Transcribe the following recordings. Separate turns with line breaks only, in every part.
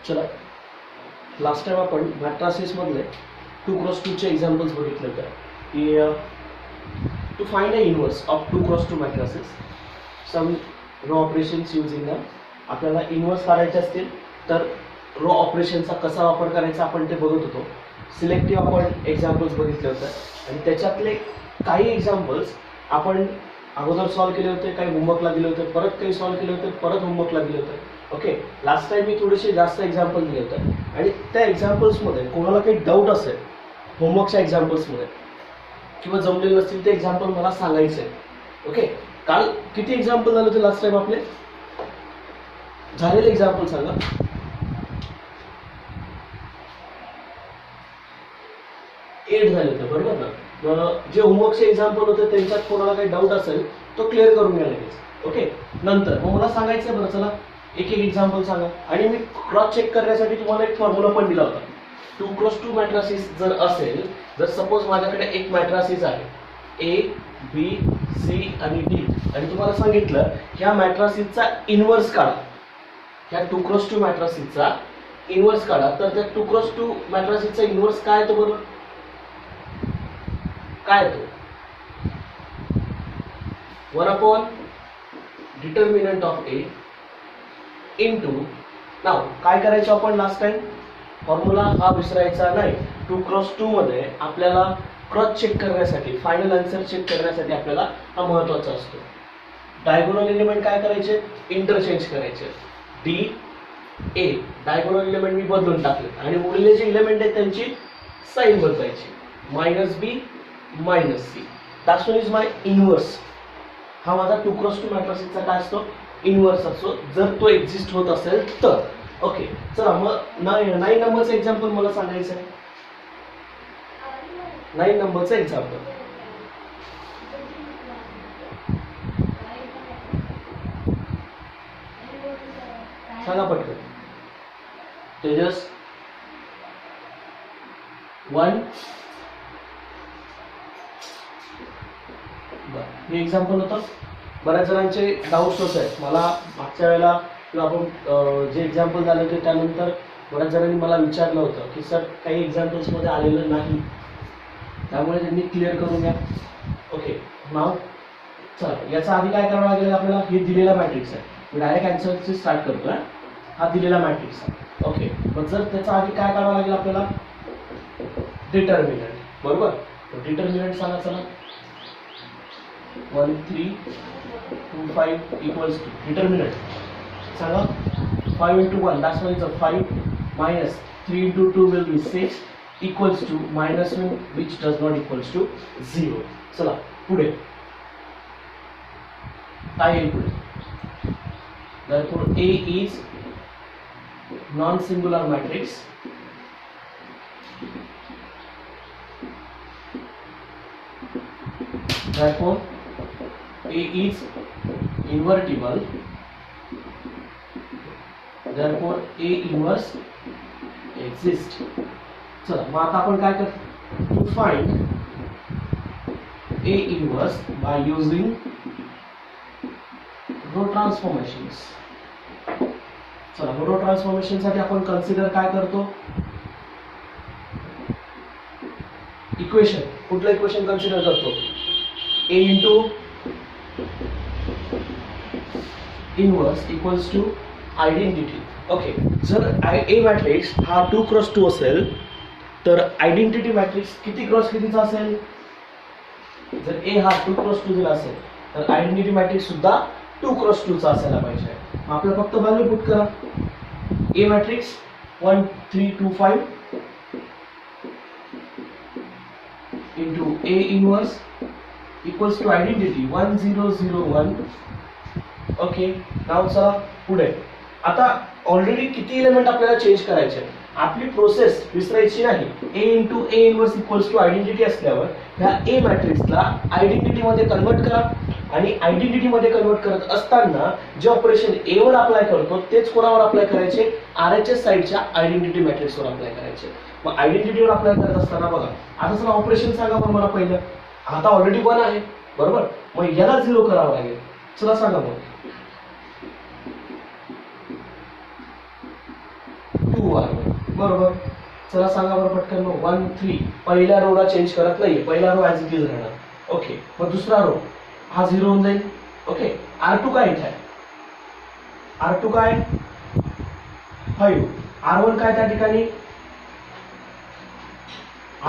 चला, last time आपण मॅट्रासिस मधले 2x2 चे एक्झाम्पल्स बघितले होते की to find a inverse of 2x2 matrices some row operations using them. आपल्याला इनवर्स काढायचे असतील तर रो ऑपरेशनचा कसा वापर करायचा आपण ते बघत होतो. सिलेक्टिव्ह आपण एक्झाम्पल्स बघितले होते आणि त्याच्यातले काही एक्झाम्पल्स आपण अगोदर सॉल्व्ह केले होते, काही होमवर्कला दिले होते, परत काही सॉल्व्ह केले होते, परत होमवर्कला दिले होते. ओके, लास्ट टाइम मी थोडेसे जास्त एक्झाम्पल दिले होते आणि त्या एक्झाम्पल्समध्ये कोणाला काही डाऊट असेल होमवर्कच्या एक्झाम्पल्समध्ये किंवा जमलेले नसतील ते एक्झाम्पल मला सांगायचे आहे. ओके, काल किती एक्झाम्पल झाले होते लास्ट टाइम आपले? झालेले एक्झाम्पल सांगा. एट झाले होते, बरोबर ना? जे होमवर्कचे एक्झाम्पल होते त्यांच्यात कोणाला काही डाऊट असेल तो क्लिअर करून घ्या लगेच. ओके, नंतर मग मला सांगायचं बरं, चला एक एक एक्झाम्पल सांगा. आणि मी क्रॉस चेक करण्यासाठी तुम्हाला एक फॉर्म्युला पण दिला होता. 2x2 मॅट्रासिस जर असेल, जर सपोज माझ्याकडे एक मॅट्रासिस आहे ए बी सी आणि डी आणि तुम्हाला सांगितलं ह्या मॅट्रासिसचा इनवर्स काढा, ह्या 2x2 मॅट्रासिसचा इनवर्स काढा, तर त्या 2x2 मॅट्रासिसचा इनवर्स काय येतो बरोबर? काय येतो? 1 डिटर्मिनंट ऑफ ए इंटू. नाव काय करायचं आपण लास्ट टाइम? फॉर्म्युला हा विसरायचा नाही. 2x2 मध्ये आपल्याला क्रॉस चेक करण्यासाठी, फायनल आन्सर चेक करण्यासाठी आपल्याला हा महत्वाचा असतो. डायगोनल एलिमेंट काय करायचे? इंटरचेंज करायचे. डी ए डायगोनल एलिमेंट मी बदलून टाकले आणि उरलेले जे एलिमेंट आहेत त्यांची साइन बदलायची. Minus B minus C, that's one is my inverse. हा माझा 2x2 मॅट्रिक्सचा काय असतो? इनवर्स असतो, जर तो एक्झिस्ट होत असेल तर. ओके, चला मग 9 नंबरचं एक्झाम्पल मला सांगायचं आहे. 9 नंबरचं एक्झाम्पल सांगा पटकन. तेजस 1. हे एक्झाम्पल होतं. बऱ्याच जणांचे डाऊट्स होत आहेत. मला मागच्या वेळेला किंवा आपण जे एक्झाम्पल झाले होते त्यानंतर बऱ्याच जणांनी मला विचारलं होतं की सर काही एक्झाम्पल्समध्ये आलेलं नाही, त्यामुळे त्यांनी क्लिअर करून घ्या. ओके, नाव चला याचा आधी काय करावं लागेल आपल्याला? हे दिलेला मॅट्रिक्स आहे, मी डायरेक्ट आन्सरची स्टार्ट करतो. हा दिलेला मॅट्रिक्स आहे. ओके, मग जर त्याचा आधी काय करावं लागेल आपल्याला? डिटर्मिनंट, बरोबर? डिटर्मिनंट सांगा. चला 1 3 2 5 इक्वल्स टू डिटर्मिनंट सांगा. 5 into 1 that's why it's a 5 minus 3 into 2 will be 6 equals to minus 1 which does not equals to 0. चला पुढे काय येईल पुढे? therefore A is non singular matrix therefore A is invertible, therefore A inverse exists. चला मग आता आपण काय करतो? To find A inverse by using row transformations. चला रो ट्रान्सफॉर्मेशन साठी आपण कन्सिडर काय करतो? इक्वेशन. कुठलं इक्वेशन कन्सिडर करतो? A into inverse equals to identity. Okay, जर ए मॅट्रिक्स हा 2x2 असेल तर आयडेंटिटी मॅट्रिक्स किती क्रॉस कितीचा असेल? जर ए हा 2x2 जर असेल तर आयडेंटिटी मॅट्रिक्स सुद्धा 2x2 चा असायला पाहिजे. आपल्याला फक्त व्हॅल्यू पुट करा. A matrix 1 3 2 5 into A inverse equals to identity 1 0 0 1. Okay, now चला पुढे. आता ऑलरेडी किती एलिमेंट आपल्याला चेंज करायचे? आपली प्रोसेस विसरायची नाही. A into A inverse equals to identity असल्यावर ह्या ए मॅट्रिक्सला आयडेंटिटी मध्ये कन्वर्ट करा आणि आयडेंटिटी मध्ये कन्वर्ट करत असताना जे ऑपरेशन ए वर अप्लाय करतो तेच कोणावर अप्लाय करायचे? RHS साइडच्या आयडेंटिटी मॅट्रिक्सवर अप्लाय करायचे. मग आयडेंटिटीवर अप्लाय करत असताना बघा, आता चला ऑपरेशन सांगा पण मला पहिलं. आता ऑलरेडी 1 आहे, बरोबर? मग याला 0 करावं लागेल. चला सांगा मग. 2 R1 बरोबर. चला सांगा बरं पटकन. 1 3 पहिल्या रोला चेंज करत नाहीये, पहिला रो ॲज इट इज राहणार. ओके, मग दुसरा रो हा 0 होऊन जाईल. ओके, R2 काय इथे आहे? R2 काय 5. R1 काय त्या ठिकाणी?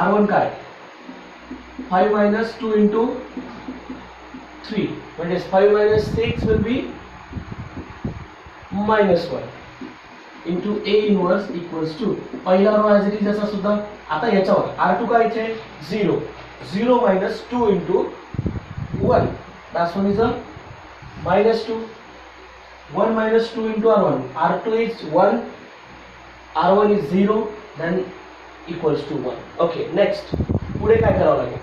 R1 काय 5 minus 2 into 3 म्हणजे 5 minus 6 will be -1 into A inverse equals to पहिला रो ॲज इट इज असा सुद्धा. आता याच्यावर R2 काय इथे 0 0 minus 2 into 1 that's one is a -2. 1 minus 2 into R1. R2 is 1, R1 is 0, then equals to 1. Okay, next पुढे काय करावं लागेल?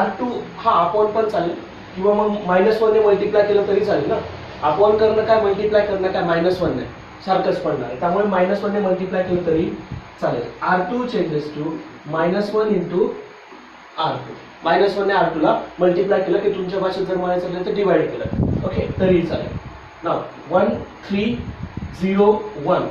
R2 हा अपॉन पण चालेल किंवा मग -1 ने मल्टिप्लाय केलं तरी चालेल ना. अपॉन करणं काय, मल्टिप्लाय करणं काय, -1 ने सारखंच पडणार आहे, त्यामुळे -1 ने मल्टिप्लाय केलं तरी चालेल. R2 changes to -1 into R2. -1 ने R2 ला मल्टिप्लाय केलं की तुमच्या भाषेत जर म्हणायचं असेल तर डिवाइड केलं. ओके, तरी चालेल. नाव 1 3 0 1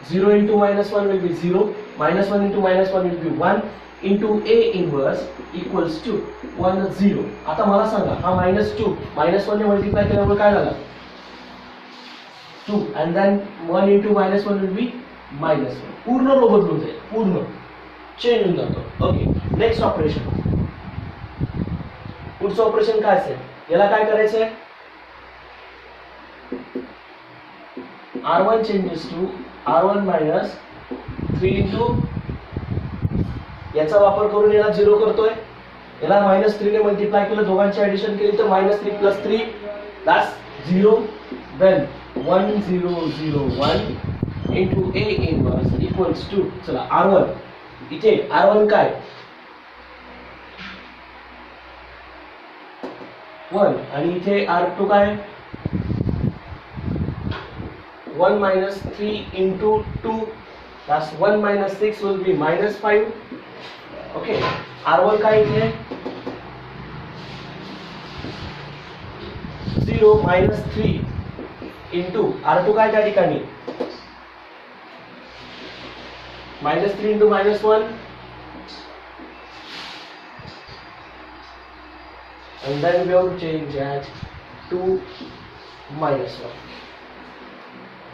0 into -1 will be 0, -1 into -1 will be 1 into A inverse equals to 1 0. आता मला सांगा हा -2 -1 ने मल्टिप्लाय केल्यामुळे काय झालं 2 and then 1 into -1 will be -1. पूर्ण रो बदलून जाईल, पूर्ण चेंज होऊन जातो. Okay, next operation. पुढचं ऑपरेशन काय असेल? याला काय करायचंय? R1 changes to R1 minus 3 into याचा वापर करून याला 0 करतोय. याला -3 ने मल्टिप्लाय केलं, दोघांची ऍडिशन केली तर -3 plus 3 that's 0. then 1 0 0 1 into A inverse equals to चला R1 इथे R1 काय 1 आणि इथे R2 काय 1 minus 3 into 2 that's 1 minus 6 will be -5. Okay, R1 काय इथे 0 minus 3 into R2 काय त्या ठिकाणी -3 into -1 and then we have to change that to -1.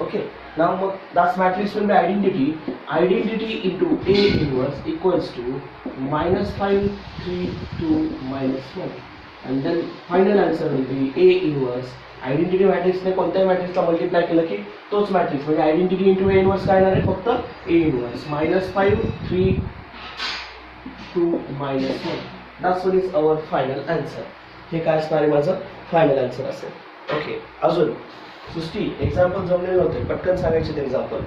Okay, now that's matrix will be identity into A inverse equals to -5 3 2 -1 and then final answer will be A inverse. Identity matrix ने कोणत्याही मॅट्रिक्सला multiply केलं की तोच matrix म्हणजे identity into A inverse काय आहे फक्त A inverse -5 3 2 -1. that's what is our final answer. हे काय असणार आहे माझं फायनल आन्सर असेल. ओके, अजून सृष्टी एक्झाम्पल जमलेले होते, पटकन सांगायचे ते एक्झाम्पल.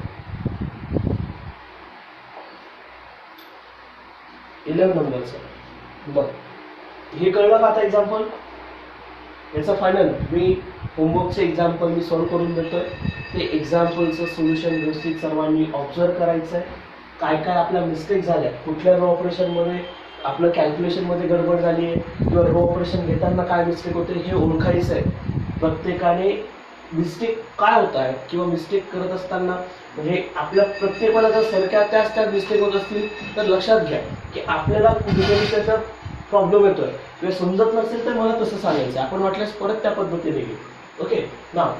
11 नंबरचं बघ, हे कळलं का आता एक्झाम्पल? याचा फायनल मी होमवर्कचे एक्झाम्पल मी सॉल्व्ह करून देतोय. ते एक्झाम्पलचं सोल्युशन व्यवस्थित सर्वांनी ऑब्झर्व करायचं आहे. काय काय आपल्या मिस्टेक झाल्या, कुठल्या रो ऑपरेशनमध्ये आपलं कॅल्क्युलेशनमध्ये गडबड झाली आहे किंवा रो ऑपरेशन घेताना काय मिस्टेक होते हे ओळखायचं आहे. प्रत्येकाने मिस्टेक काय होत आहे किंवा मिस्टेक करत असताना म्हणजे आपल्या प्रत्येकाला जर सारख्या त्याच मिस्टेक होत असतील तर लक्षात घ्या की आपल्याला कुठेतरी त्याचा प्रॉब्लेम येतोय किंवा समजत नसेल तर मला तसं सांगायचं, आपण वाटल्यास परत त्या पद्धतीने घेऊ. ओके, नाव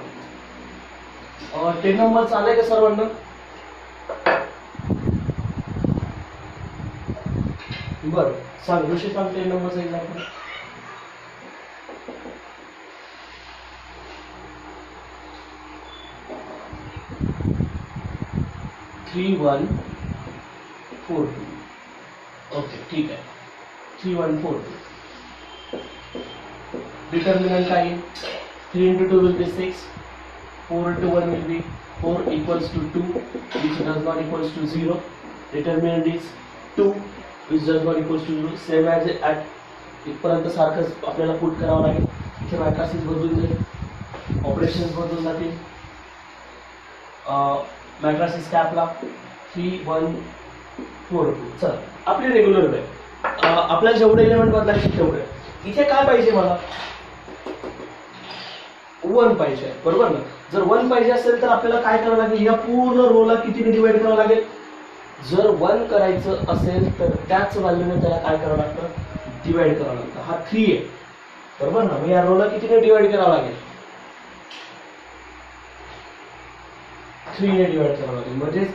10 नंबर चालेल का सर्वांना? बरं सांग, ऋषी सांग 10 नंबरचा एक्झाम्पल. 3 1 4 2. ओके, ठीक आहे. 3 1 4 2. डिटर्मिनंट काय आहे? 3 into 2 will be 6, 4 into 1 will be 4 equals to 2 which does not equals to 0. Determinant is 2 which does not equals to 0. Same as at इथपर्यंत सारखंच आपल्याला पुट करावं लागेल. इथे मॅट्रिसेस बदलून जाईल, ऑपरेशन्स बदलून जातील. मॅट्रिसेस काय आपला 3 1 4 2. चल आपली रेग्युलर वे आपल्याला जेवढे एलिमेंट बदलायचे तेवढे. इथे काय पाहिजे मला? 1 पाहिजे आहे, बरोबर ना. जर 1 पाहिजे असेल तर आपल्याला काय करावं लागेल, या पूर्ण रोला कितीने डिवाइड करावं लागेल. जर 1 करायचं असेल तर त्याच व्हॅल्यूने त्याला काय करावं लागतं, डिवाइड करावं लागतं. हा 3 आहे, बरोबर ना. मग या रोला कितीने डिवाइड करावं लागेल, 3 ने डिवाइड करावं लागेल. म्हणजे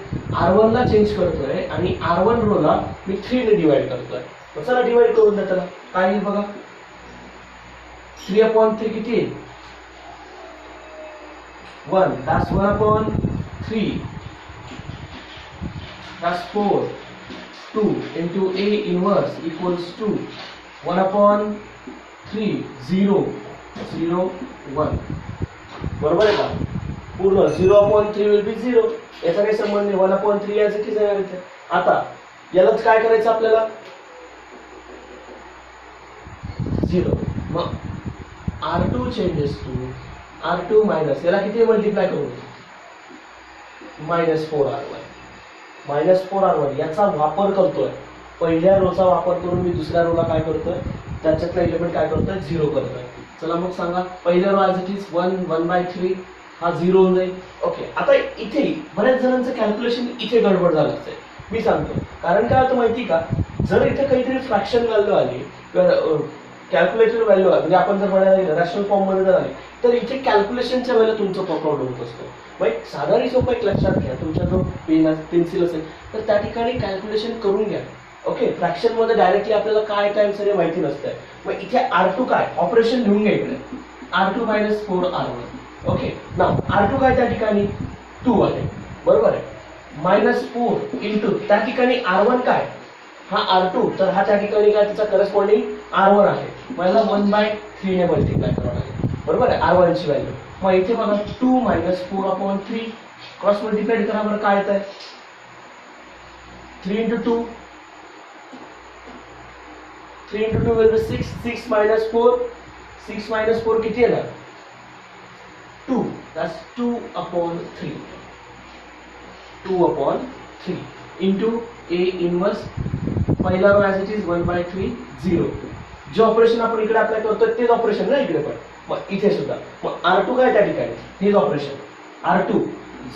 R1 ला चेंज करतोय आणि R1 रोला मी 3 ने डिवाइड करतोय. चला डिवाइड करून द्या त्याला. काय येईल बघा, 3/3 किती येईल, 1. That's 1/3. That's 4. 2 into A inverse equals to 1/3. 0, 0, 1. बरोबर आहे का. पूर्ण 0/3 will be 0. याचा काही संबंध नाही. 1/3 याच की जाणार इथे. आता यालाच काय करायचं आपल्याला, 0. मग R2 changes to R2 minus, याला किती मल्टिप्लाय करू, -4R1. -4R1 याचा वापर करतोय. पहिल्या रोचा वापर करून मी दुसऱ्या रोला काय करतोय, त्याच्यातला एलिमेंट काय करतोय, 0 करतोय. चला मग सांगा, पहिल्या रो ॲज इट इज 1/3 हा 0 होऊन जाईल. ओके. आता इथे बऱ्याच जणांचं कॅल्क्युलेशन इथे गडबड झालं असेल, मी सांगतो. कारण काय होतं माहिती का, जर इथे काहीतरी फ्रॅक्शन व्हॅल्यू आली किंवा कॅल्क्युलेटेड व्हॅल्यू म्हणजे आपण जर म्हणायला गेलं रॅशनल फॉर्म मध्ये जर आली तर इथे कॅल्क्युलेशनच्या वेळेला तुमचं पॉपआउट होत असतो. मग एक साधारण सोपं एक लक्षात घ्या, तुमचा जो पेन्सिल असेल तर त्या ठिकाणी कॅल्क्युलेशन करून घ्या. ओके. फ्रॅक्शन मध्ये डायरेक्टली आपल्याला काय काय आन्सर हे माहिती नसतंय. मग इथे R2 काय, ऑपरेशन लिहून घ्या इकडे, R2 - 4R1. ओके. नाव R2 काय, त्या ठिकाणी 2 आहे, बरोबर आहे. -4 इंटू त्या ठिकाणी R1 काय, हा R2, तर हा त्या ठिकाणी काय त्याचा करस्पॉन्डिंग R1 आहे. मला 1/3 ने मल्टिप्लाय करावं लागेल, बरोबर आहे, R1 ची व्हॅल्यू. मग इथे बघा 2 - 4/3 क्रॉस मल्टिप्लाय करा बरं, काय येत आहे, 3 into 2, 3 into 2 will be 6. 6 - 4, 6 - 4 किती येणार, 2. That's 2/3. 2/3 into A inverse, पहिला रो ॲज इट इज 1/3, 0. जे ऑपरेशन आपण इकडे अप्लाय करतोय तेच ऑपरेशन ना इकडे पण. मग इथे सुद्धा मग R2 काय त्या ठिकाणी, हेच ऑपरेशन. R2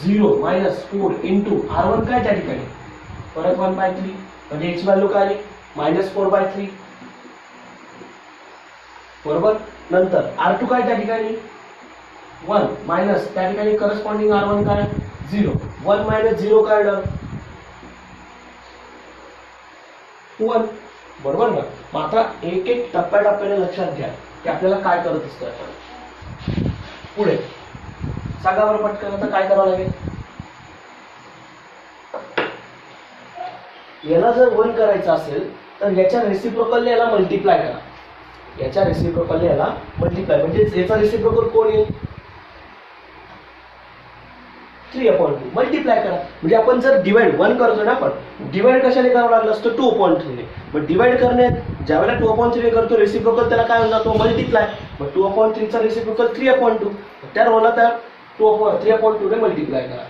0 - 4 इंटू R1 काय त्या ठिकाणी, परत 1/3, म्हणजे याची व्हॅल्यू काय आली, -4/3, बरोबर. नंतर R2 काय त्या ठिकाणी 1 मायनस त्या ठिकाणी करस्पॉन्डिंग R1 काय 0. 1 - 0 काय 1, बरोबर ना. मग आता एक एक टप्प्याटप्प्याने लक्षात घ्या की आपल्याला काय करत असतं आपण. पुढे सांगा बरं पटकन, आता काय करावं लागेल, याला जर 1 करायचं असेल तर याच्या रेसिप्रोकलने याला मल्टिप्लाय करा. याच्या रेसिप्रोकलने याला मल्टिप्लाय, म्हणजे याचा रेसिप्रोकल कोण येईल, 3/2 मल्टिप्लाय करा. म्हणजे आपण जर डिवाइड 1 करतो ना, आपण डिवाइड कशाने करावं लागलं असतं, 2/3 ने. मग डिवाइड करण्यात ज्यावेळेला 2/3 करतो रेसिप्रोकल त्याला काय होऊन जातो, मल्टिप्लाय. मग 2/3 चा रेसिप्रोकल 3/2, त्या रोला त्या 3/2 ने मल्टिप्लाय करा.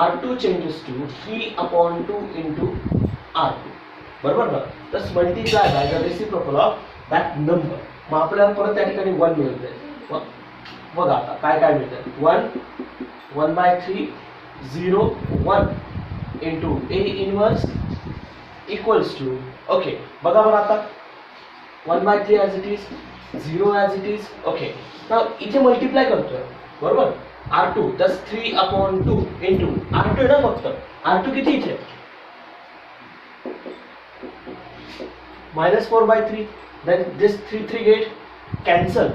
R2 changes to 3/2 into R2, बरोबर ना. तर multiply by the reciprocal of that number. मग आपल्याला परत त्या ठिकाणी 1 मिळते. बघा आता काय काय मिळतं, 1/3, 0, 1 into A inverse equals to, okay. बघा बरं आता 1/3 as it is, 0 as it is. Okay. इथे मल्टिप्लाय करतोय, बरोबर. R2 that's 3/2 into R2 ना, फक्त R2 किती इथे -4/3, then this 3 get cancel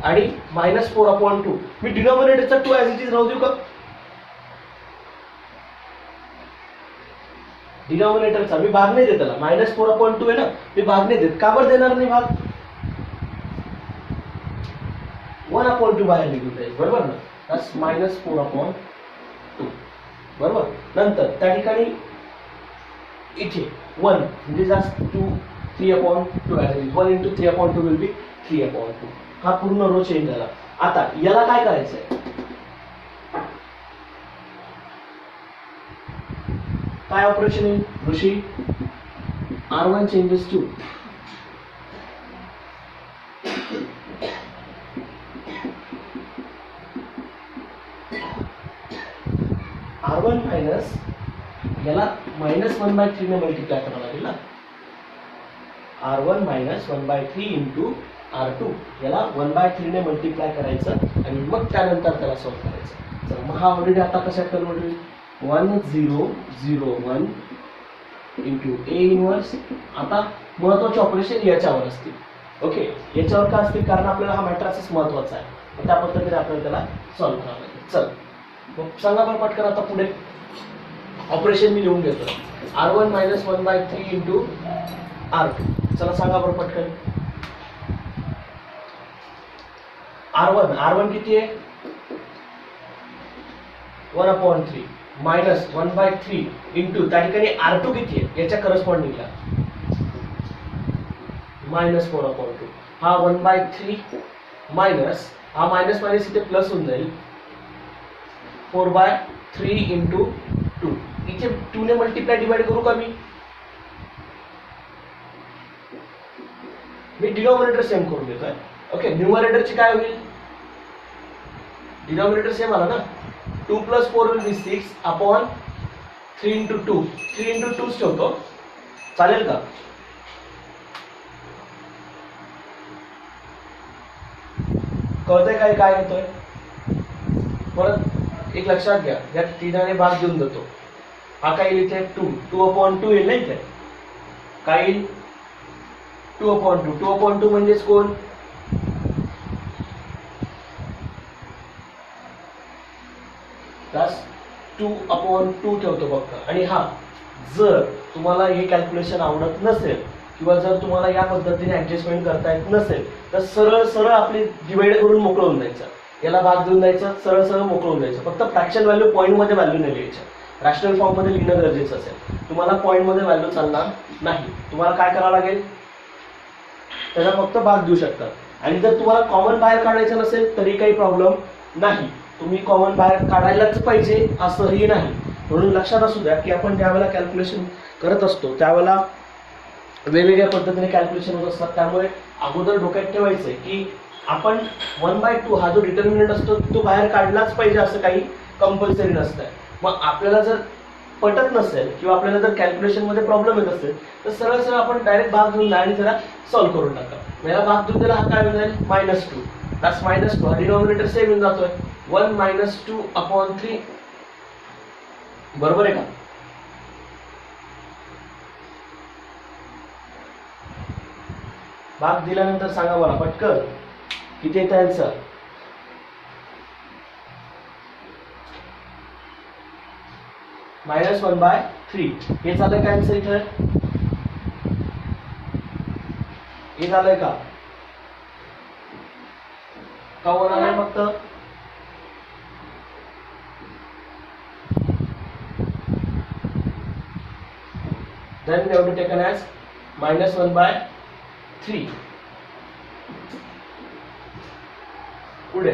आणि -4/2 मी डिनॉमिनेटरचा 2 as it is राहू देऊ का, डिनॉमिनेटरचा मी भाग नाही देत, त्याला -4/2 आहे ना, मी भाग नाही देत. का बरं देणार नाही भाग, 1/2 बाहेर निघून जाईल, बरोबर ना. that's -4/2, बरोबर. नंतर त्या ठिकाणी इथे 1 म्हणजे जास्त 2, 3/2 आहे. 1 into 3/2 will be 3/2. हा पूर्ण रो चेंज झाला. आता याला काय करायचंय, काय ऑपरेशन आहे ऋषी, R1 changes to R1 minus याला -1/3 ने मल्टिप्लाय करावं लागेल ना. R1 मायनस 1/3 इंटू R2 याला 1/3 ने मल्टिप्लाय करायचं आणि मग त्यानंतर त्याला सॉल्व्ह करायचं. तर मग हा ऑलरेडी आता कशात कन्वर्ट होईल 1001 इंटू A इनवर्स. आता महत्वाचे ऑपरेशन याच्यावर असतील. ओके, याच्यावर का असतील कारण आपल्याला हा मॅट्रिक्स महत्वाचा आहे. त्या पद्धतीने आपल्याला त्याला सॉल्व्ह करावं लागेल. चल मग सांगा बरं पटकन आता पुढे ऑपरेशन मी लिहून घेतो. R1 minus 1/3 into R2. चला सांगा बरं पटकन. R1 किती आहे 1/3 मायनस 1/3 इंटू त्या ठिकाणी R2 किती आहे याच्या करस्पॉन्डिंगला -4/2. हा 1/3 मायनस हा मायनस मायनस इथे प्लस होऊन जाईल 4/3 इंटू 2. इथे 2 ने मल्टिप्लाय डिवाइड करू का मी डिनॉमिनेटर सेम करून देतोय. ओके, न्यूमरेटरची काय होईल डिनॉमिनेटर सेम आला ना 2 + 4 will be 6/3 इंटू 2. 3 इंटू 2 ठेवतो चालेल का. कळतंय काय काय येतोय. परत एक लक्षात घ्या या 3 ने भाग देऊन देतो. हा काय येईल इथे 2/2 येईल ना इथे काय येईल 2/2. 2/2 म्हणजेच कोण प्लस 2/2 ठेवतो फक्त. आणि हा जर तुम्हाला हे कॅल्क्युलेशन आवडत नसेल किंवा जर तुम्हाला या पद्धतीने ऍडजस्टमेंट करता येत नसेल तर सरळ सरळ आपली डिवाइड करून मोकळं होऊन जायचं. याला भाग देऊन द्यायचं सरळ सरळ मोकळं होऊन जायचं. फक्त फ्रॅक्शन व्हॅल्यू पॉईंट मध्ये व्हॅल्यू नाही लिहायचं. रॅशनल फॉर्म मध्ये लिहिणं गरजेचं असेल. तुम्हाला पॉईंट मध्ये व्हॅल्यू चालणार नाही. तुम्हाला काय करावं लागेल त्याला फक्त भाग देऊ शकता. आणि जर तुम्हाला कॉमन बाहेर काढायचं नसेल तरी काही प्रॉब्लेम नाही. तुम्ही कॉमन बाहेर काढायलाच पाहिजे असंही नाही. म्हणून लक्षात असू द्या की आपण ज्यावेळेला कॅल्क्युलेशन करत असतो त्यावेळेला वेगवेगळ्या पद्धतीने कॅल्क्युलेशन होत असतात. त्यामुळे अगोदर डोक्यात ठेवायचं की आपण 1/2 हा जो डिटर्मिनंट असतो तो बाहेर काढलाच पाहिजे असं काही कंपल्सरी नसतं. मग आपल्याला जर पटत नसेल किंवा आपल्याला जर कॅल्क्युलेशन मध्ये प्रॉब्लेम येत असेल तर सरळ सरळ आपण डायरेक्ट भाग देऊन द्या आणि जरा सॉल्व्ह करून टाका. याला भाग देऊन दिला हा काय होईल -2 प्लस -2 हा डिनॉमिनेटर सेम येऊन जातोय 1 - 2/3. बरोबर आहे का. भाग दिल्यानंतर सांगा मला पटकन किती येतं आन्सर. -1/3 हे झालं का आन्सर इथं हे झालंय का होणार नाही फक्त then we have to taken as -1/3. पुढे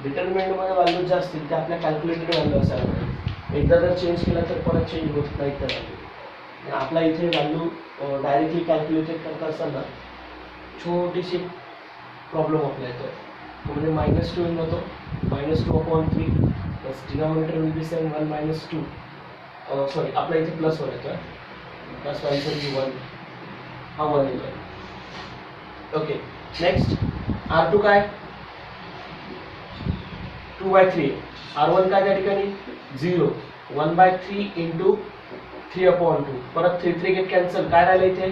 डिटर्मिनंट मध्ये व्हॅल्यू ज्या असतील त्या आपल्या कॅल्क्युलेटेड व्हॅल्यू असायला पाहिजे. एकदा जर चेंज केला तर परत चेंज होत नाही तर व्हॅल्यू. आपला इथे व्हॅल्यू डायरेक्टली कॅल्क्युलेटेड करत असताना छोटीशी प्रॉब्लेम आपल्या येतोय. म्हणजे -2 येऊन जातो -2/3 plus denominator will be same 1 - 2 sorry आपल्या इथे +1 येतोय प्लस 1 हा 1 येतोय. ओके नेक्स्ट R2 काय 2/3. R1 काय त्या ठिकाणी 0 1/3 इंटू 3/2 परत 3 गेट कॅन्सल काय राहिलं इथे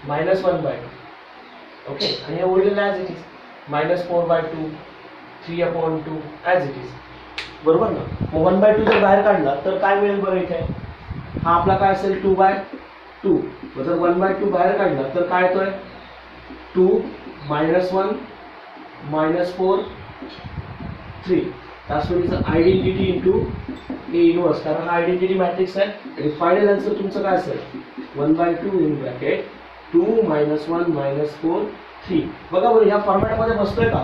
-1/2. ओके आणि उरलेलं as it is -4/2 3/2 as it is. बरोबर ना. मग 1/2 जर बाहेर काढला तर काय मिळेल बरं इथे हा आपला काय असेल 2/2. जर 1/2 बाहेर काढला तर काय येतोय 2 -1 -4 3. त्याचवेळीचं आयडेंटिटी इंटू A इनवर्स कारण हा आयडेंटिटी मॅट्रिक्स आहे. आणि फायनल आन्सर तुमचं काय असेल 1/2 इन ब्रॅकेट 2 - 1 -4 3. बघा बरं ह्या फॉर्मॅटमध्ये बसतोय का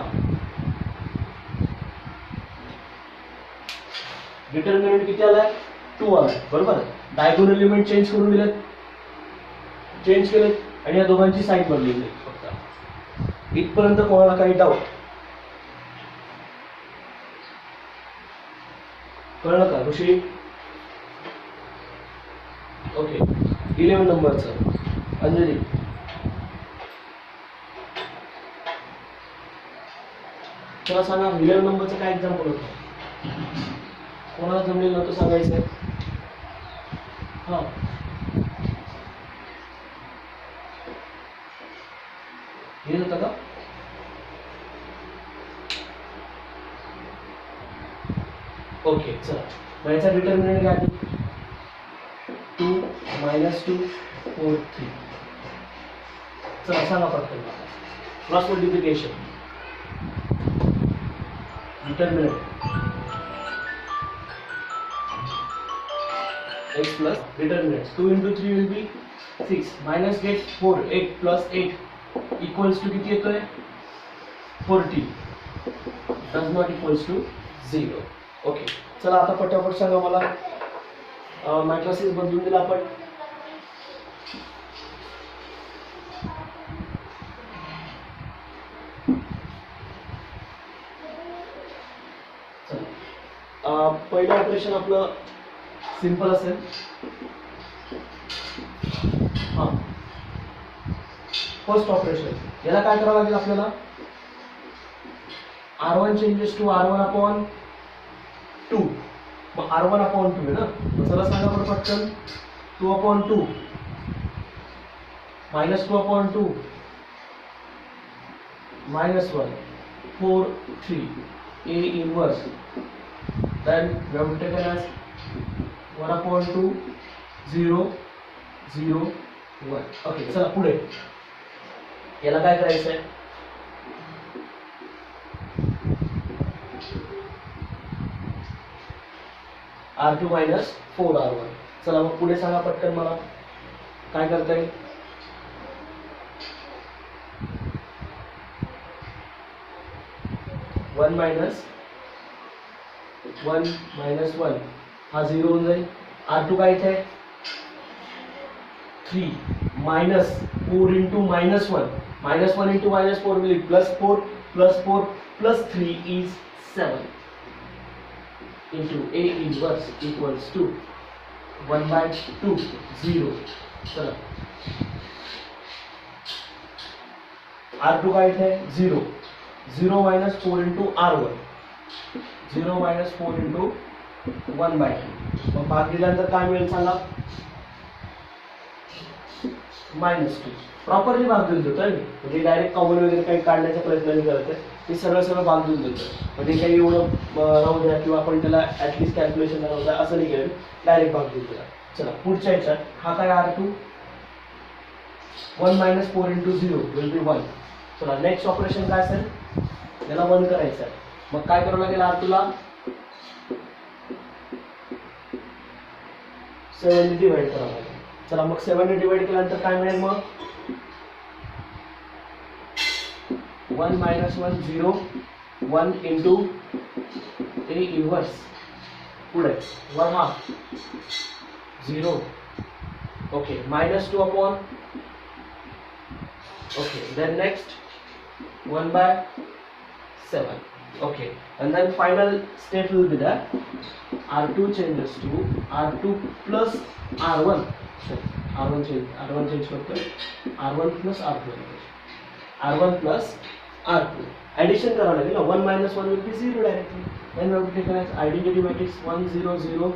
डिटर्मिनंट किती आलाय 2 आलाय बरोबर. डायगोनल एलिमेंट चेंज करून दिलेत, चेंज केलेत आणि या दोघांची साईन बदलली फक्त. इथपर्यंत कोणाला काही डाऊट कळलं का ऋषी? ओके 11 नंबरचं अंजली. तेव्हा सांगा 11 नंबरचं काय एक्झाम्पल होतं, कोणाला जमलेलं नव्हतं सांगायचं. हा हे होतं का? ओके चला मग याचा डिटर्मिनंट काय आहे 2 - 2 4 3. चला सांगा पटकन cross multiplication determinant x plus determinant 2 into 3 will be 6 minus get 4 8 plus 8 equals to किती येतोय 40 does not equals to 0. Okay चला आता पटापट सांगा मला मॅट्रिसेस बदलून दिला आपण. पहिलं ऑपरेशन आपलं सिंपल असेल. हा फर्स्ट ऑपरेशन याला काय करावं लागेल आपल्याला R1 changes to R1 upon 2. मग R1 अपॉन 2 आहे ना, मग चला सांगा बरं पटकन 2 upon 2 minus 2 upon 2 minus 1 4 3 A inverse. Then we have taken as 1 upon 2 0 0 1. Okay चला पुढे याला काय करायचं आहे R2 minus 4R1. चला मग पुढे सांगा पटकन मला काय करता येईल. वन मायनस 1 हा 0 होऊन जाईल. R2 काय इथे 3 minus 4 into -1 -1 into -4 will be +4 +4 +3 is 7 into A inverse equals to 1/2 0. चला R2 काय इथे 0 0 - 4 into R1 0 - 4 into 1/2. मग भाग दिल्यानंतर काय मिळेल सांगा -2. प्रॉपरली भाग देऊन देतोय मी, म्हणजे डायरेक्ट कॉमन वगैरे काही काढण्याचा प्रयत्न नाही करत आहे. ते सरळ भाग देऊन देतोय, म्हणजे काही एवढं राहू द्या किंवा आपण त्याला ऍटलिस्ट कॅल्क्युलेशन राहू द्या असं नाही केलं, डायरेक्ट भाग देऊन दिला. चला पुढच्या ह्याच्यात हा काय R2 1 - 4 into 0 will be 1. चला नेक्स्ट ऑपरेशन काय असेल याला 1 करायचं आहे. मग काय करावं लागेल R2 ला 7 ने डिवाइड करावं लागेल. चला मग 7 ने डिवाइड केल्यानंतर काय मिळेल मग 1 - 1 0 1 into A inverse. पुढे 1/2 0. Okay -2 upon. Okay, then next 1/7. Okay, and then final step will be that R2 changes to R2 plus R1. R1 change करतोय R1 plus R2. R1 plus R2. Addition करावं लागेल ना. 1 - 1 will be 0 directly. Then we have to take as identity matrix 1 0 0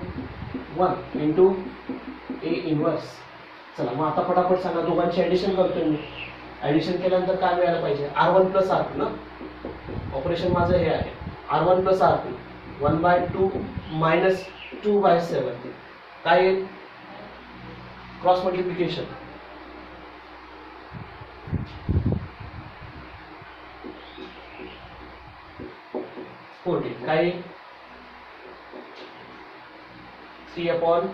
1 into A inverse. चला मग आता पटापट सांगा दोघांची ऍडिशन करतोय मी. ऍडिशन केल्यानंतर काय मिळायला पाहिजे R1 plus R2 ना. ऑपरेशन माझं हे आहे R1 plus R2 1/2 minus 2/7 काय येईल क्रॉस मल्टिप्लिकेशन. काय येईल 3/14.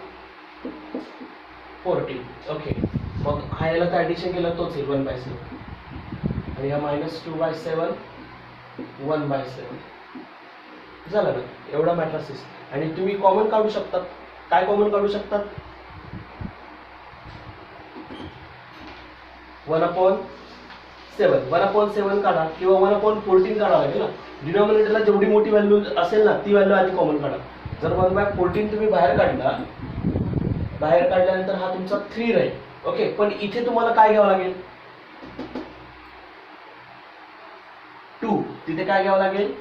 ओके मग हा याला काय ऍडिशन केलं तोच येईल 1/7 आणि हा -2/7 1/7. झालं ना, एवढा मॅट्रासिस. आणि तुम्ही कॉमन काढू शकतात. काय कॉमन काढू शकतात? 1/7 1/7 काढा किंवा 1/14 काढा लागेल ना. डिनॉमिनेटरला जेवढी मोठी व्हॅल्यू असेल ना ती व्हॅल्यू आधी कॉमन काढा. जर 1/14 तुम्ही बाहेर काढल्यानंतर हा तुमचा 3 राहील. ओके, पण इथे तुम्हाला काय घ्यावं लागेल? 2. तिथे काय घ्यावं लागेल?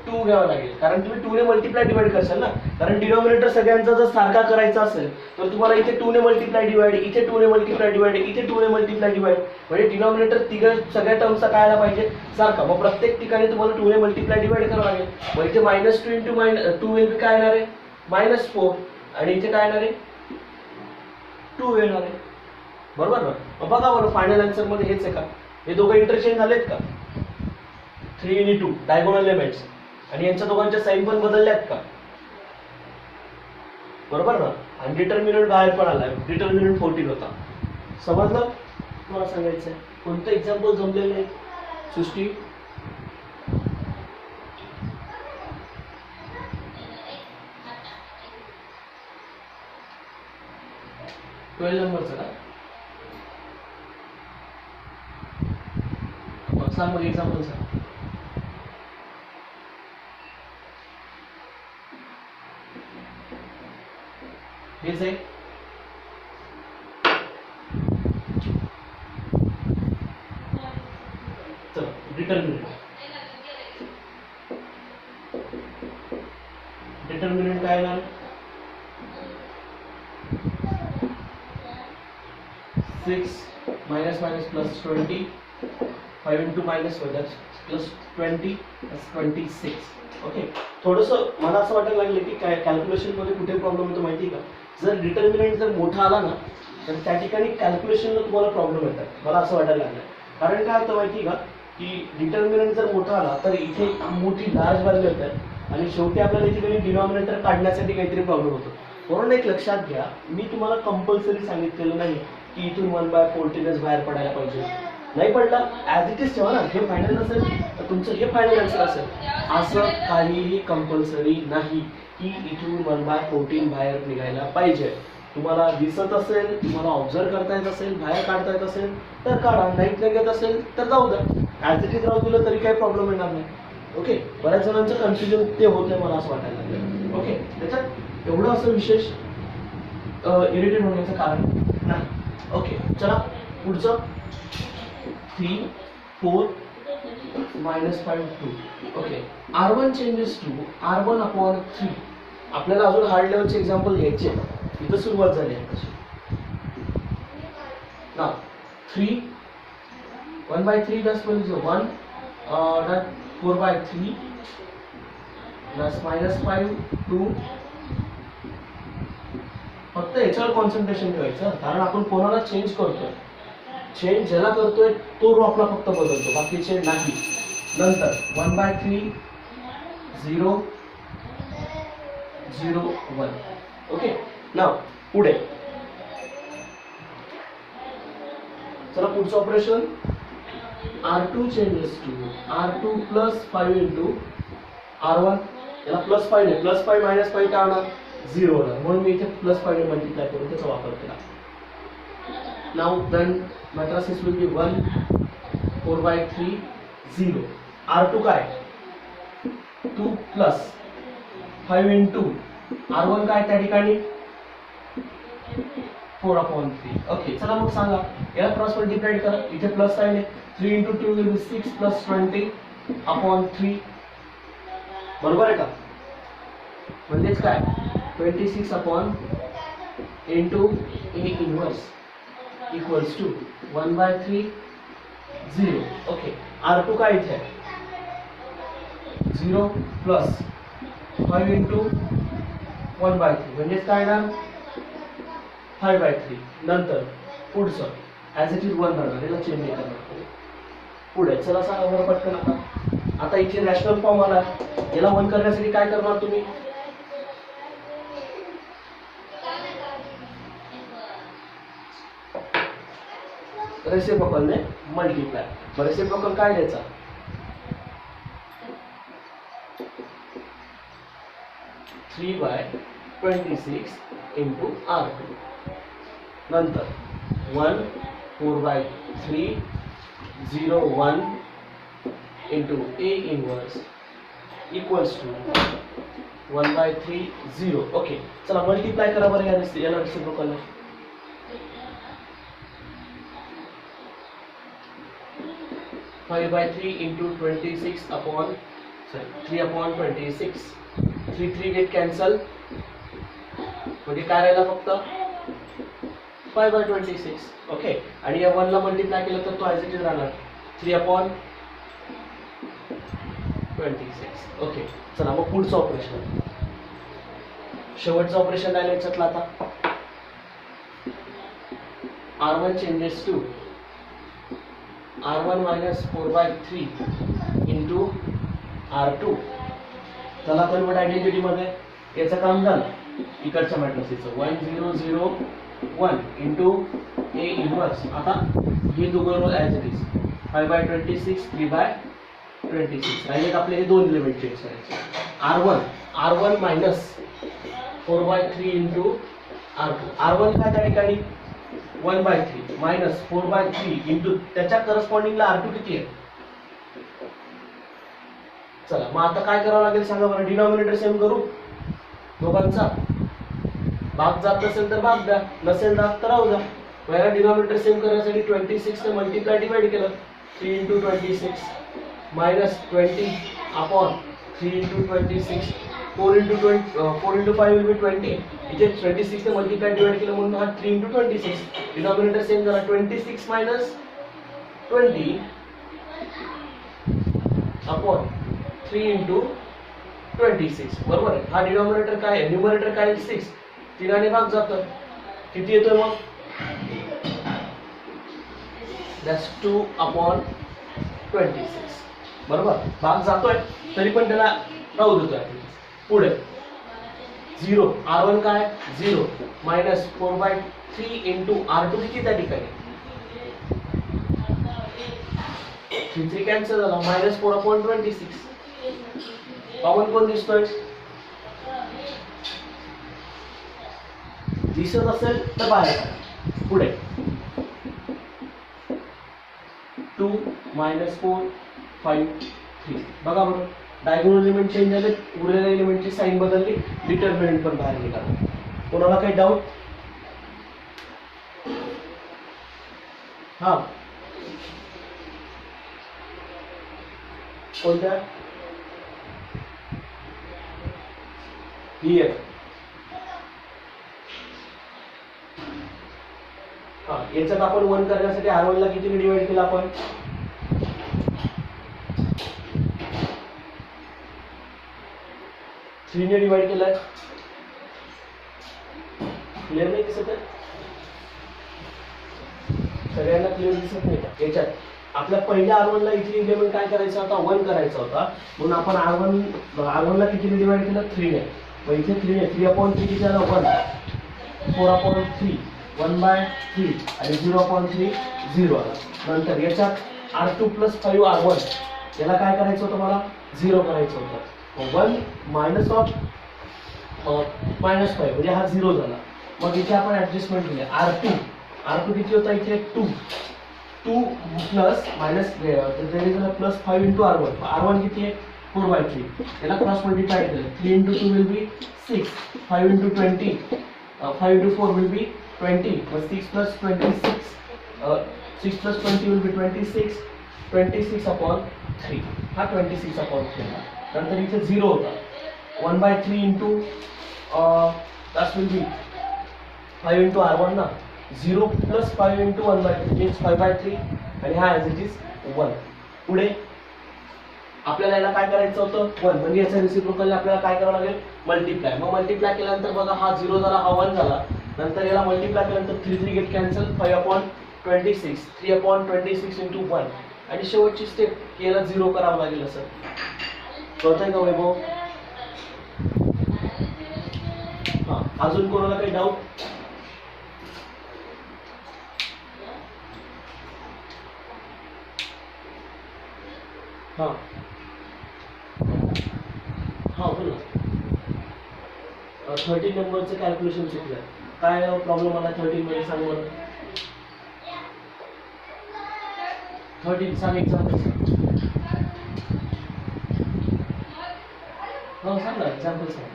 2 घ्यावं लागेल, कारण तुम्ही 2 ने मल्टिप्लाय डिवाइड करशाल ना. कारण डिनॉमिनेटर सगळ्यांचा जर सारखा करायचा असेल तर तुम्हाला इथे 2 ने मल्टिप्लाय डिवाइड, इथे 2 ने मल्टिप्लाय डिवाइड, इथे 2 ने मल्टिप्लाय डिवाइड, म्हणजे डिनॉमिनेटर सगळ्या टर्मचा काय आला पाहिजे? सारखा. मग प्रत्येक ठिकाणी तुम्हाला 2 ने मल्टिप्लाय डिवाइड करावं लागेल. मग इथे -2 इंटू -2 विल बी काय येणार आहे? -4. आणि इथे काय येणार आहे? 2 येणार आहे. बरोबर ना? मग बघा बरं, फायनल आन्सर मध्ये हेच आहे का? हे दोघं इंटरचेंज झालेत का? 3 आणि 2 डायगोनल एलिमेंट्स, आणि यांच्या दोघांच्या साइन पण बदलल्यात का? बरोबर ना? आणि डिटर्मिनंट बाहेर पण आलाय. डिटर्मिनंट 14 होता. समजलं? तुम्हाला सांगायचंय कोणतं एक्झाम्पल जमलेलं आहे? सृष्टी, ट्वेल्व नंबरचं का? सांग मग एक्झाम्पल सांग. हेच आहे. चला, डिटर्मिनंट काय येणार? 6 - -+20, 5 × -+20 26. ओके, थोडंसं मला असं वाटायला लागलं की काय कॅल्क्युलेशन मध्ये कुठे प्रॉब्लेम होतो माहिती का? जर डिटर्मिनंट जर मोठा आला ना तर त्या ठिकाणी कॅल्क्युलेशनला तुम्हाला प्रॉब्लेम येतात. मला असं वाटायला लागलं. कारण काय होतं माहिती का, की डिटर्मिनंट जर मोठा आला तर इथे मोठी लार्ज व्हॅल्यू येतात आणि शेवटी आपल्याला इथे डिनॉमिनेटर काढण्यासाठी काहीतरी प्रॉब्लेम होतो. म्हणून एक लक्षात घ्या, मी तुम्हाला कंपल्सरी सांगितलेलं नाही की इथून 1/14 बाहेर पडायला पाहिजे. नाही पडला ॲज इट इज ठेवा ना. हे फायनल असेल तर तुमचं हे फायनल आन्सर असेल. असं काहीही कंपल्सरी नाही की इथून 1/14 बाहेर निघायला पाहिजे. तुम्हाला दिसत असेल, तुम्हाला ऑब्झर्व करता येत असेल, बाहेर काढता येत असेल तर काढा, नाहीत निघत असेल तर जाऊ द्या. ॲज इट इज राहू दिलं तरी काही प्रॉब्लेम येणार नाही. ओके, बऱ्याच जणांचं कन्फ्युजन ते होत आहे, मला असं वाटायला लागलं. ओके, त्याच्यात एवढं असं विशेष इरिटेट होण्याचं कारण नाही. ओके, चला पुढचं. 3 4 -5 2. Okay, R1 changes to R1/3. आपल्याला अजून हार्ड लेवलचे एक्झाम्पल घ्यायचे. इथं सुरुवात झाली आहे तशी. ना 3 1/3 + 1 4/3 +-5 2. फक्त याच्यावर कॉन्सन्ट्रेशन ठेवायचं, कारण आपण कोणाला चेंज करतोय. चेंज ज्याला करतोय तो रो आपला फक्त बदलतो, बाकीचे नाही. नंतर 1/3 0 0 1. ओके, नाव पुढे चला. पुढचं operation R2 changes to R2 + 5 × R1. याला +5 आहे, +5 - 5 काय होणार? 0 होणार. म्हणून मी इथे +5 ने मल्टिप्लाय करून त्याचा वापर केला. नाव देन मॅट्रासिस विल बी 1 4/3 0. R2 काय? 2 + 5 × R1 काय त्या ठिकाणी? 4/3. ओके, चला मग सांगा, याला क्रॉस मल्टिप्लाय करा. इथे प्लस साइन आहे. 3 × 2 विल बी 6 + 20/3. बरोबर आहे का? म्हणजेच काय? 26 × A inverse equals to 1/3 0. Okay, R2 काय इथे? 0 + 5 × 1/3 म्हणजेच काय येणार? 5/3. नंतर पुढचं ॲज इट इज 1 राहणार, याला चेंज नाही करणार. पुढे चला सांगा बरं पटकन. आता इथे रॅशनल फॉर्म आला, याला 1 करण्यासाठी काय करणार तुम्ही? रेसिप्रोकलने मल्टिप्लाय. रेसिप्रोकल काय द्यायचा? 3/26 into R2. नंतर 1 4/3 0 1 into A inverse equals to 1/3 0. Okay, चला मल्टिप्लाय करा बरं याला reciprocal. 5/3 into 26 upon 3/26. 3 get cancel, म्हणजे काय राहिला फक्त 5/26. ओके, आणि या 1 ला मल्टिप्लाय केलं तर तो ॲज इट इज राहणार 3/26. ओके, चला मग पुढचं ऑपरेशन, शेवटचं ऑपरेशन राहिलं याच्यातलं. आता R1 changes to R1 minus 4/3 into R2. चला कन्वर्ट आयडेंटिटी मध्ये याचं काम झालं. इकडच्या मॅट्रिक्सचं 1 0 0 1 into A inverse. आता हे दोघं ॲज इट इज 5/26 3/26 राहिले. आपले हे दोन एलिमेंट चेंज करायचे. R1 minus 4/3 into R2. R1 काय त्या ठिकाणी 1/3 minus 4/3 into त्याच्या करस्पॉन्डिंगला R2 किती आहे. चला मग आता काय करावं लागेल सांगा बरं. डिनॉमिनेटर सेम करू दोघांचा. भाग जात असेल तर भाग द्या, नसेल जात तर राहू द्या. पहिला डिनॉमिनेटर सेम करण्यासाठी 26 ने मल्टिप्लाय डिवाइड केलं. 3 into 26 minus 20 upon 3 into 26. 4 into 5 will be 20. इथे 26 ने मल्टिप्लाय डिवाइड केलं म्हणून हा 3 into 26. डिनॉमिनेटर सेम करा. 26 minus 20 upon 3 into 26. बरोबर आहे. हा डिनॉमिनेटर काय आहे, न्यूमरेटर काय आहे 6. 3 ने भाग जातो. किती येतोय मग, that's 2/26. बरोबर, भाग जातोय तरी पण त्याला राहू देतोय. पुढे 0 R1 काय 0 minus 4/3 into R2 किती त्या ठिकाणी 3 कॅन्सल झाला. minus 4/26. कॉमन कोण दिसतोय, दिसत असेल तर बाहेर. पुढे 2 minus 4 5 3. बघा बरं, डायगोनल एलिमेंट चेंज झाले, उरलेल्या एलिमेंटची साइन बदलली, डिटर्मिनंट पण बाहेर निघाला. कोणाला काही डाऊट? हा, कोणत्या? क्लियर. हा, याच्यात आपण 1 करण्यासाठी R1 ला किती डिवाइड केला आपण 3 ने डिवाइड केलाय. क्लियर नाही दिसत आहे सगळ्यांना? क्लियर दिसत नाही का? याच्यात आपल्या पहिल्या R1 ला इथे एलिमेंट काय करायचा होता 1 करायचा होता, म्हणून आपण R1 ला किती डिवाइड केलं 3 ने. मग इथे 3 ने 3/3 किती झालं 1. 4/3 1/3 आणि 0/3 0 आला. नंतर याच्यात R2 plus 5 R1 याला काय करायचं होतं, मला 0 करायचं होतं. 1 minus of -5 म्हणजे हा 0 झाला. मग इथे आपण ऍडजस्टमेंट केली. R2 किती होता इथे 2 plus minus plus 5 into R1 किती आहे 4/3. याला क्रॉस मल्टिप्लाय केलं. 3 into 2 will be 6. 5 into 20 5 into 4 will be 20. 6 plus 26 6 plus 20 will be 26. 26/3. हा 26/3. नंतर इथे 0 होता. 1/3 into that will be 5 into R1 ना. 0 plus 5 into 1/3 means 5/3 आणि हा ॲज इट इज 1. पुढे आपल्याला याला काय करायचं होतं 1 म्हणजे याचा रेसिप्रोकल आपल्याला काय करावं लागेल मल्टिप्लाय. मग मल्टिप्लाय केल्यानंतर बघा हा 0 झाला, हा 1 झाला. नंतर याला मल्टिप्लाय केल्यानंतर 3 गेट कॅन्सल. 5/26 3/26 into 1 आणि शेवटची स्टेप याला 0 करावं लागेल. असं कळतंय का वैभव? हा, अजून कोणाला काही डाऊट? हा हा बोला. 13 नंबरचं कॅल्क्युलेशन चुकलं. काय प्रॉब्लेम आला 13 मध्ये सांग बरं. 13 सांग एक्झाम्पल हो सांग ना एक्झाम्पल सांग.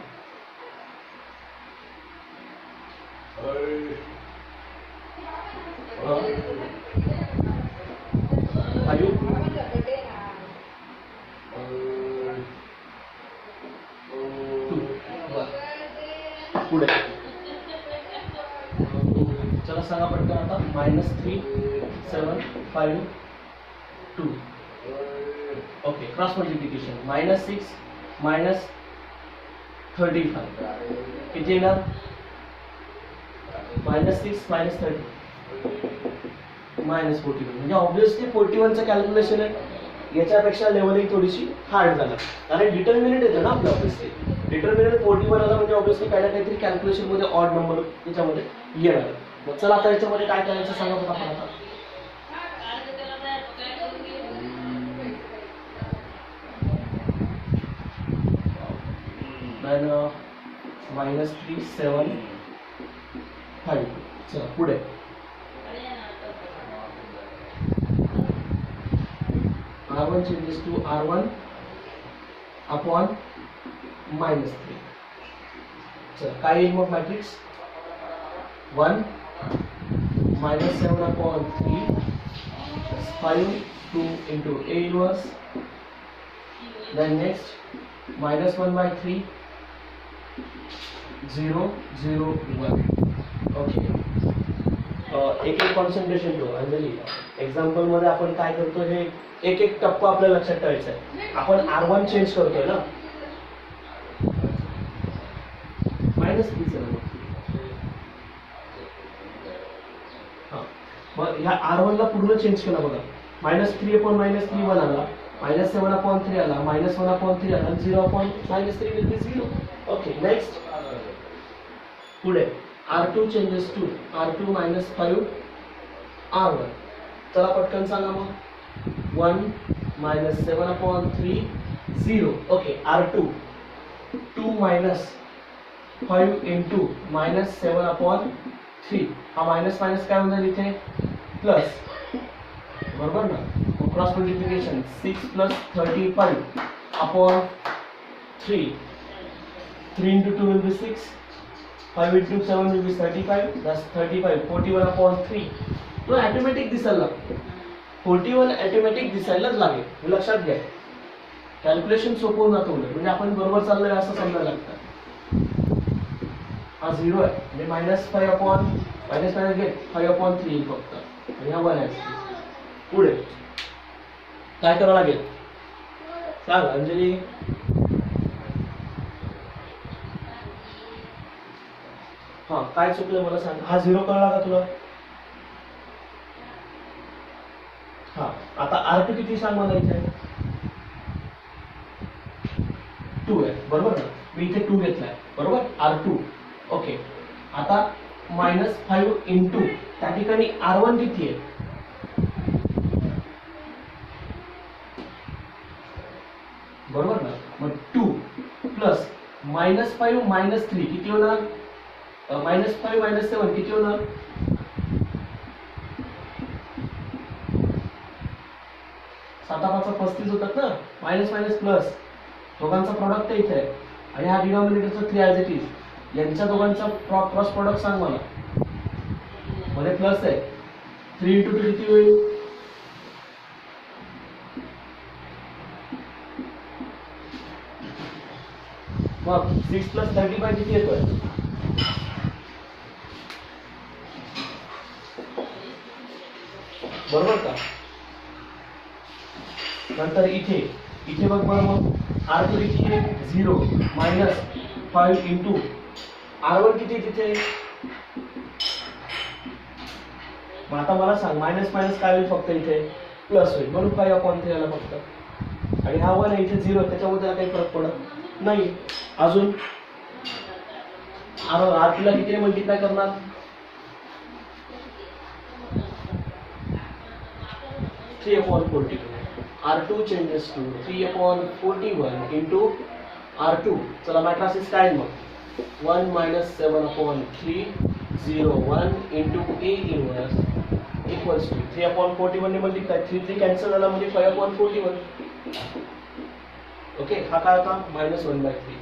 पुढे चला सांगा पटकन आता. -3 7 5 2. Okay cross multiplication. -6 -35 किती येणार. -6 -30 -41. म्हणजे ऑब्विसली 41चं कॅल्क्युलेशन आहे. याच्यापेक्षा लेवलिंग थोडीशी हार्ड झालं कारण डिटर्मिनंट येतं ना आपलं. ऑब्विसली डिटर्मिनंट 41 आला म्हणजे ऑब्विसली काही ना काहीतरी कॅल्क्युलेशन मध्ये ऑड नंबर त्याच्यामध्ये येणार. मग चला आता याच्यामध्ये काय करायचं सांगा बघा आपण आता. -3 7 5. चला पुढे R1 changes to R1 upon -3. चला काय येईल मग matrix. 1 -7 upon 3 5 2 into A inverse. Then next -1/3 0 0 1. Okay एक एक कॉन्सन्ट्रेशन ठेव अंजली. एक्झाम्पल मध्ये आपण काय करतो हे एक एक टप्पा आपल्या लक्षात ठेवायचा आहे. आपण R1 चेंज करतोय ना. -3 मग ह्या R1 ला पूर्ण चेंज केला बघा. -3 upon -3 1 आला. -7 upon 3 आला. -1 upon 3 आला. 0 upon -3 will be 0. Okay next पुढे R2 changes to R2 -5 R1. चला पटकन सांगा मग. 1 -7 upon 3 0. Okay R2 2 -5 into -7 upon 3. हा मायनस मायनस काय होणार इथे प्लस. बरोबर ना. Cross multiplication 6 + 35 upon 3. 3 into 2 will be 6. 5 into 7 will be 35. That's 35. 41 upon 3. तो ऑटोमॅटिक दिसायला लागतो. 41 ऑटोमॅटिक दिसायलाच लागेल. हे लक्षात घ्या. कॅल्क्युलेशन सोपं होऊन जातं उलट. म्हणजे आपण बरोबर चाललोय असं समजायला लागतं. हा 0 आहे म्हणजे -5 upon -5 upon 3 फक्त. आणि हा 1 आहे. पुढे काय करावं लागेल सांग अंजली. हा काय चुकलं मला सांग. हा 0 कळला का तुला. हा आता R2 किती सांग मला इथे. 2 आहे बरोबर ना. मी इथे 2 घेतलाय बरोबर. R2 okay. आता -5 into त्या ठिकाणी R1 किती आहे. बरोबर ना. मग 2 प्लस -5 - 3 किती होणार. -5 - 7 किती होणार. 7 5 35 होतात ना. मायनस मायनस प्लस दोघांचा प्रॉडक्ट इथे आहे. आणि हा डिनॉमिनेटरचा 3 ॲज इट इज. यांच्या दोघांचा क्रॉस प्रॉडक्ट सांग मला. मध्ये प्लस आहे. 3 into 2 किती होईल. मग 6 + 35 किती येतोय. बरोबर का. नंतर इथे इथे बघ बरं मग R2 किती आहे 0 -5 into R1 किती तिथे. मग आता मला सांग मायनस मायनस काय होईल फक्त इथे प्लस होईल म्हणून 5 upon 3 आला फक्त. आणि हा 1 आहे इथे 0 त्याच्यामध्ये काही फरक पडत नाही. अजून R2 ला किती मल्टिप्लाय करणार. Three upon 41. R2 changes to 3 upon 41 into R2. चला मॅट्रिक्स काय मग 1 minus 7 upon 3 0 1 into A inverse equals to 3 upon 41 ने मल्टिप्लाय 3 कॅन्सल झाला म्हणजे 5 upon 41. ओके, हा काय होता -1/3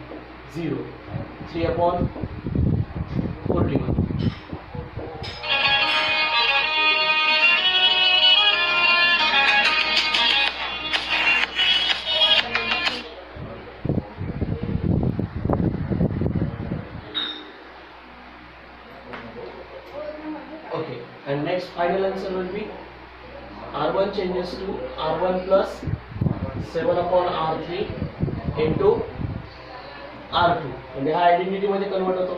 0 3 upon 41. Okay, and next final answer will be R1 changes to R1 plus 7 upon R3 into R2. म्हणजे हा आयडेंटिटी मध्ये कन्वर्ट होतो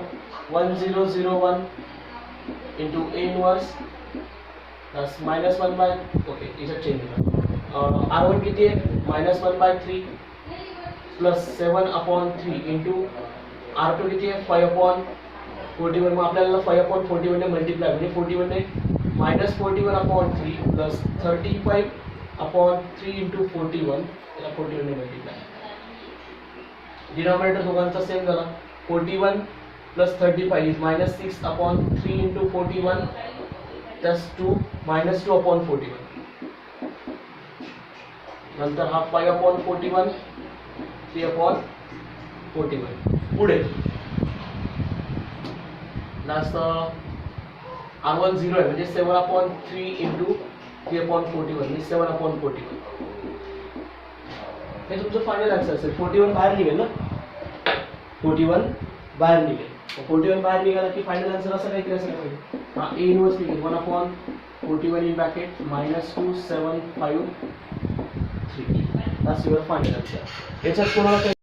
1001 into A inverse plus -1 by okay याच्यात चेंज केला. R1 किती आहे -1/3 प्लस 7 upon 3 into R2 किती आहे 5 upon 41. मग आपल्याला 5 upon 41 ने मल्टिप्लाय म्हणजे 41 ने -41 upon 3 प्लस 35 upon 3 into 41 याला 41 ने मल्टिप्लाय. डिनॉमिनेटर दोघांचा सेम झाला 41 plus 35 is -6 upon 3 into 41 plus 2 -2 upon 41. नंतर हा 5 upon 41 3 upon 41. पुढे लास्ट R1 0 आहे म्हणजे 7 upon 3 into 3 upon 41 म्हणजे 7 upon 41. हे तुमचं फायनल आन्सर असेल. 41 बाहेर निघेल ना, 41 बाहेर निघेल. 41 बाहेर निघाला की फायनल आन्सर असं काहीतरी असेल पाहिजे. हा A इनवर्स निघेल 1 upon 41 in bracket -2 7 5 3. That's your final answer. याच्यात कोणाला